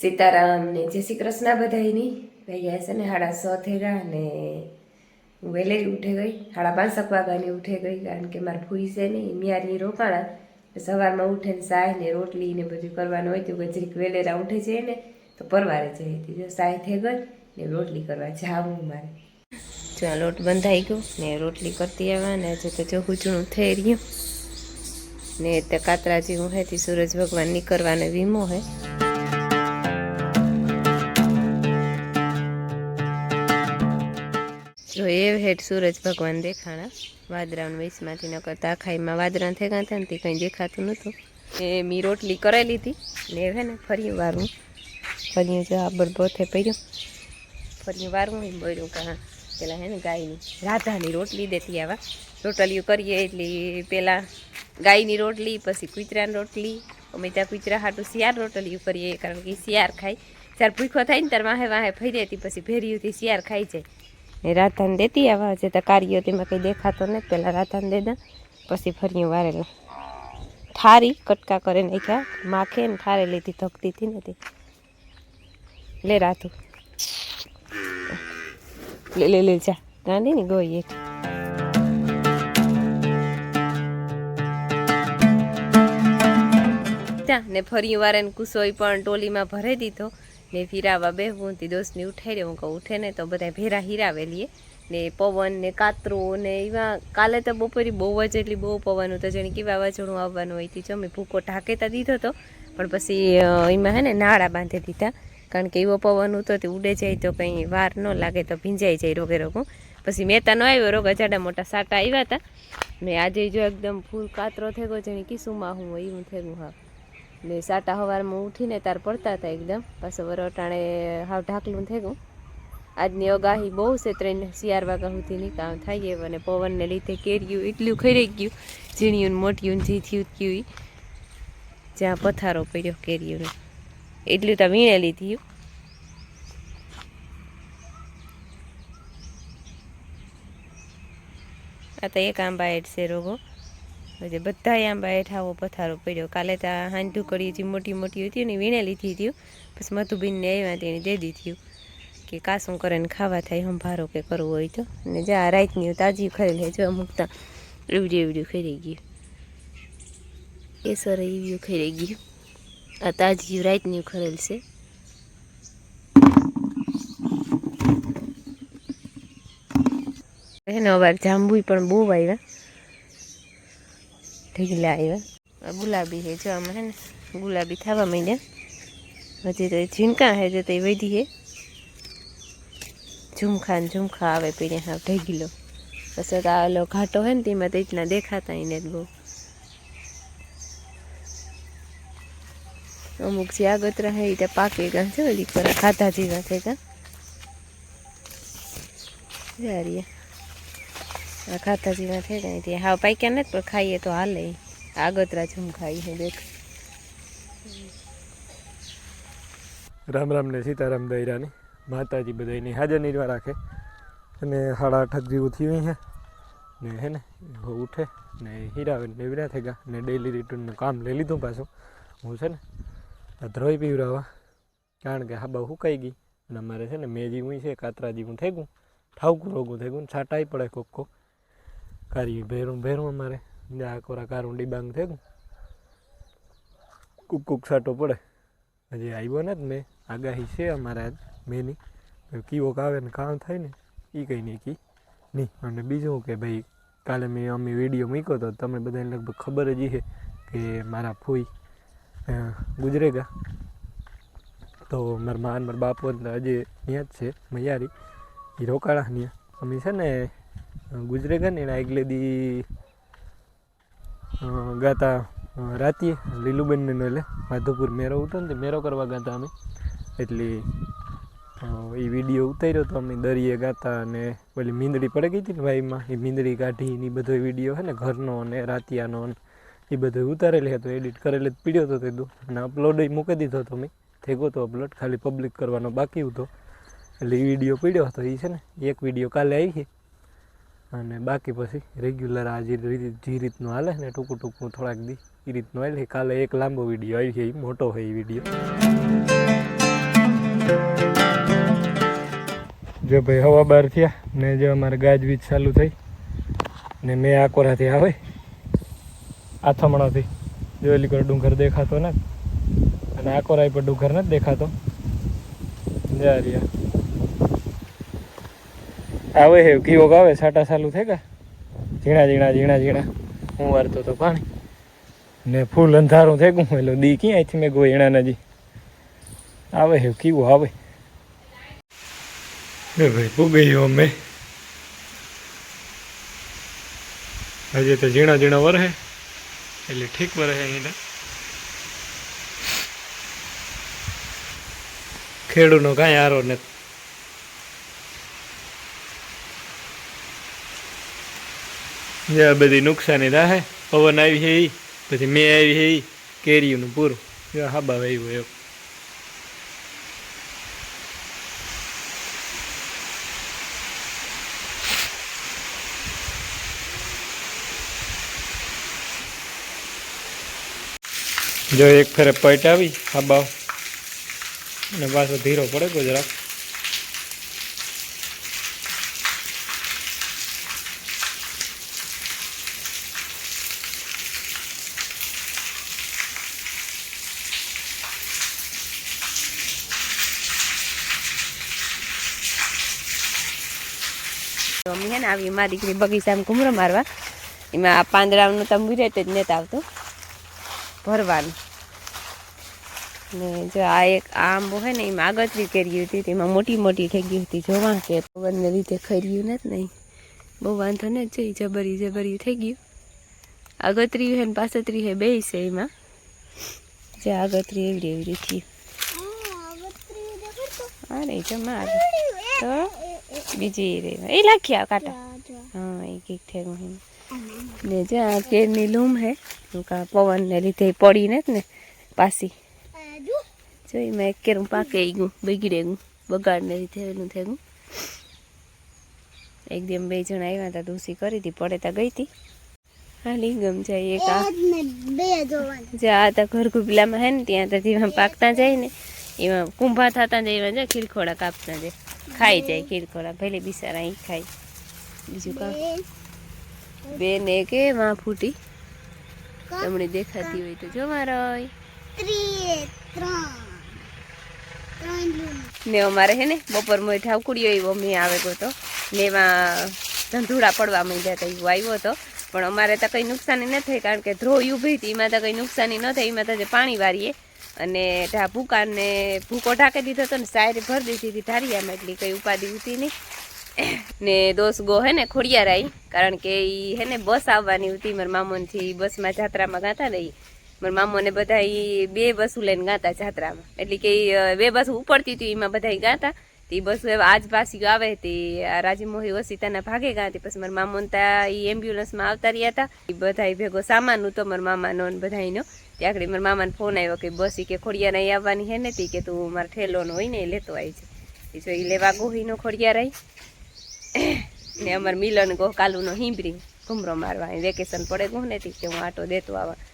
સીતારામ ને જય શ્રી કૃષ્ણ બધાયની ભૈયા છે ને 6:30 થઈ ગયા ને હું વહેલી ઉઠી ગઈ 5:30 વાગ્યાની ઉઠી ગઈ કારણ કે મારા ફૂઈ છે ને મિયારી રોકાણા સવારમાં ઉઠીને સાય ને રોટલી ને બધું કરવાનું હોય તો ગજરીક વેલેરા ઉઠે છે ને તો પરવારે જઈ જો સાય થઈ ગઈ ને રોટલી કરવા જાવું મારે જો લોટ બંધાઈ ગયો ને રોટલી કરતી આવ્યા ને હજુ તો જો હુચણું થઈ રહ્યું ને તે કાતરા જેવું હે તે સૂરજ ભગવાન નીકળવાનો વીમો હે જો એ હેઠ સૂરજ ભગવાન દેખાણા વાદરાનું વેસમાંથી ન કરતા આખાઈમાં વાદરા થઈ ગયા હતા ને તે કંઈ દેખાતું નહોતું એ મી રોટલી કરેલી હતી ને હે ને ફરી વારું ફર્યું જો આ બળબોથે પડ્યું ફર્યું વારું એમ બોલ્યું કે હા પેલા હે ને ગાયની રાધાની રોટલી દેતી આવા રોટલીઓ કરીએ એટલે પેલા ગાયની રોટલી પછી કૂતરાની રોટલી અમે ત્યાં કૂતરા હાટું શિયાર રોટલીઓ કરીએ કારણ કે શિયાર ખાય જ્યારે ભૂખો થાય ને ત્યારે વાહે વાહે ફરી હતી પછી ભેરીઓથી શિયાર ખાઈ જાય ને રાધાને દેતી આવા છે તો કાર્યો તેમાં કંઈ દેખાતો ને પહેલાં રાધાને દેતા પછી ફર્યું વારેલું ઠારી કટકા કરે નાખ્યા માખે ને ઠારે લીધી ધકતી હતી ને તે લે રાધું લે લે જા ગાંધી ને ગોઈ એક ત્યાં ને ફર્યું વારે ને કુસોઈ પણ ટોલીમાં ભરી દીધો ને ફિરાવા બેહવું તે દોસ્તની ઉઠાઈ રહ્યો હું કહું ઉઠે ને તો બધા ભેરા હિરાવેલીએ ને પવન ને કાતરો ને એવા કાલે તો બપોરે બહુ જ એટલી બહુ પવન હતું જાણે કે વાવાઝોડું આવવાનું હોય તે જમે ભૂકો ઢાંકેતા દીધો હતો પણ પછી એમાં હે ને નાળા બાંધી દીધા કારણ કે એવો પવન હતો તે ઉડે જાય તો કંઈ વાર ન લાગે તો ભીંજાઈ જાય રોગે રોગું પછી મહેતા ન આવ્યો રોગ જાડા મોટા સાટા આવ્યા હતા ને આજે જો એકદમ ફૂલ કાતરો થઈ ગયો જાણે કિસુમાં હું એવું થઈ ગયું હા ને સાટા સવારમાં ઉઠીને તાર પડતા હતા એકદમ પાછો વરટાણે હાવ ઢાકલું થઈ ગયું આજની અગાહી બહુ છે 3-4 વાગ્યા સુધીની કામ થાય અને પવનને લીધે કેર્યું એટલું ખરી ગયું ઝીણ્યું મોટિયું જે થયું થયું જ્યાં પથારો પડ્યો કેર્યુંને એટલું તો વીણેલી થયું આ તો એક આંબા હેઠ છે રોગો પછી બધા આંબા હેઠ આવો પથારો પડ્યો કાલે તો હાંજ ઢુકડી જે મોટી મોટી હતી ને વીણેલી થયું પછી મધુબીનને આવ્યા તેને દે દીધું કે કાસું કરે ને ખાવા થાય સંભારો કે કરવું હોય તો ને જ્યાં રાતની તાજી ખરી લે જો મૂકતા એવડું ખરી ગયું કેસર એવું ખરી ગયું આ તાજી રાતની ખરેલ છે એને અવાર જાંબુ પણ બહુ આવ્યા ઢીગલા આવ્યા ગુલાબી છે જો આમાં હે ને ગુલાબી થવા માંડ્યા હજી તો ઝીણકા હે જો તે વધી હે ઝુમખા ને ઝુમખા આવે પીને હા ઢગીલો પછી તો આલો ઘાટો હે ને તેમાં તો એટલા દેખાતા એને જ બહુ અમુક જે આગતરા હે એ તો પાકે ગયા છે ઓલી પર ખાધા જેવા થઈ ગયા જારીએ આ ખાધા જેવા થઈ ગયા ત્યાં હાવ પાક્યા નથી પણ ખાઈએ તો હાલે આગતરા ઝુમખાઈ છે દેખ રામ રામ ને સીતારામ દૈરાની માતાજી બધાની હાજર નિર્વા રાખે અને 8:30 જેવું થયું છે ને હે ને ઉઠે ને હીરાવે ને વિરા થઈ ગયા ને ડેલી રિટર્નનું કામ લઈ લીધું પાછું હું છે ને આ ધ્રોઈ પીવડાવવા કારણ કે હાબા સુકાઈ ગઈ અને અમારે છે ને મેજી હું છે કાતરા જેવું થઈ ગયું ઠાવકું રોગું થઈ ગયું છાંટાઈ પડે કોક કારી ભેરું અમારે આ કોરા કારું ડીબાંગ થઈ ગયું કૂક છાંટો પડે હજી આવ્યો ને જ મેં આગાહી છે અમારે આજ મેની કીવો આવે ને કામ થાય ને એ કંઈ નહીં કી નહીં અને બીજું કે ભાઈ કાલે મેં અમે વિડીયો મૂક્યો તો તમને બધાને લગભગ ખબર જ છે કે મારા ફૂઈ ગુજરે ગયા તો મારા મા મારા બાપુ હજી ત્યાં જ છે મૈયારી એ રોકાણા ત્યાં અમે છે ને ગુજરે ગયા ને એના આગલે દી ગાતા રાતીએ લીલુબેનને એટલે માધવપુર મેરો હતો ને મેરો કરવા ગાતા અમે એટલે એ વિડીયો ઉતાર્યો તો અમે દરિયે ગાતા અને પેલી મીંદડી પડી ગઈ હતી ને ભાઈમાં એ મીંદડી કાઢી ને એ બધો વિડીયો છે ને ઘરનો અને રાતિયાનો એ બધો ઉતારેલી હતો એડિટ કરેલી પીડ્યો હતો તે અને અપલોડ મૂકી દીધો હતો મેં થેગો તો અપલોડ ખાલી પબ્લિક કરવાનો બાકી હતો એટલે એ વિડીયો પીડ્યો હતો એ છે ને એક વિડીયો કાલે આવી છે અને બાકી પછી રેગ્યુલર આ જે રીતનું હાલે ને ટૂંકું થોડાક દી એ રીતનું હાલે કાલે એક લાંબો વિડીયો આવી છે એ મોટો હોય એ વિડીયો જો ભાઈ હવા બાર થયા ને જો અમારે ગાજવીજ ચાલુ થઈ ને મેં આ કોરાથી આવે આથમણાથી જો એલી કોઈ ડુંગર દેખાતો ને અને આ કોરાઈ પર ડુંગર નથી દેખાતો જા રહ્યા આવે હે કીવો આવે છાટા ચાલુ થઈ ગયા ઝીણા ઝીણા ઝીણા ઝીણા હું વારતો તો પાણી ને ફૂલ અંધારું થઈ ગયું એટલે દી ક્યાં અહીંથી મેં ગોયણા નજી આવે હે કીવો આવે ભાઈ પૂગી અમે હજી તો ઝીણા ઝીણા વરહે એટલે ઠીક વરહે અહીંયા ખેડૂનો કાંઈ આરો નથી આ બધી નુકસાની થાય પવન આવી છે એ પછી મેં આવી છે એ કેરીનું પૂરું હાબા આવ્યું એવું જો એક ફેરે પટ આવી હાબા અને પાછો ધીરો પડે ગુજરાત મમ્મી હે ને આવી મારી દીકરી બગીચામાં ઘૂમરો મારવા એમાં આ પાંદડાનું તંબુરેટ જ નથી આવતું ભરવાનું ને જો આ એક આંબો હે ને એમાં આગતરી કરી હતી તેમાં મોટી મોટી થઈ ગઈ હતી જોવા કે પવનને લીધે ખર્યું નથી નહીં બહુ વાંધો ને જોઈ જબરી થઈ ગયું આગતરી હે ને પાસતરી હે બે છે એમાં જે આગતરી એવડી થયું અરે જમા તો બીજી રે એ લાખ્યા કાંટા હા એક થયું ને જે આ કેરની લૂમ હે પવનને લીધે પડી નથી ને પાછી જોઈ મેં એક કેરું પાકે ગયું બગડે ગયું બગાડને લીધે એનું થઈ ગયું એકદમ 2 જણા આવ્યા હતા દૂસી કરી હતી પડે તા ગઈ હતી હાલી ગમ જાય એક જે આ તા ઘર ગુબલામાં હે ને ત્યાં તો જેમાં પાકતા જાય ને એમાં કુંભા થતા જાય એમાં જાય ખીરખોડા કાપતા જાય ખાઈ જાય ખીરખોડા ભલે બિચારા અહીં ખાય બીજું કામ બેન કે માં ફૂટી તમને દેખાતી હોય તો જોવા રહી ને અમારે હે ને બપોર માં ઠાકુડીઓ એવો મેં આવે તો ને એમાં ધંધુડા પડવા માંડ્યા હતા એવું આવ્યો હતો પણ અમારે તો કંઈ નુકસાની ન થઈ કારણ કે ધ્રો ઊભી હતી એમાં તો કંઈ નુકસાની ન થઈ એમાં તો જે પાણી વારીએ અને ભૂકાને ભૂકો ઢાંકી દીધો હતો ને સાયરી ભરી દીધી હતી ધારિયામાં એટલી કંઈ ઉપાધિ હતી નહીં ને દોસ ગો હે ને ખોડિયાર આવી કારણ કે એ હે ને બસ આવવાની હતી મારા મામોનથી બસમાં જાત્રામાં ગાતા ને મારા મામોને બધા એ 2 બસો લઈને ગાતા જાત્રામાં એટલે કે 2 બસો ઉપડતી હતી એમાં બધા ગાતા તે બસો આજ પાછી આવે તે રાજીમોહી વસીતાના ભાગે ગાતી પછી મારા મામોને ત્યાં એ એમ્બ્યુલન્સમાં આવતા રહ્યા હતા એ બધા ભેગો સામાન હતો મારા મામાનો ને બધાનો ત્યાં આગળ મારા મામાને ફોન આવ્યો કે બસ કે ખોડિયાર અહીં આવવાની હે ને કે તું મારા ઠેલોનો હોય ને એ લેતો આવી છે જો એ લેવા ગોહીનો ખોડિયાર આવી ને અમારે મિલન ગો કાલુનો હિંબરી ઘૂમરો મારવા વેકેશન પડે ગો ને કે હું આટો દેતો આવા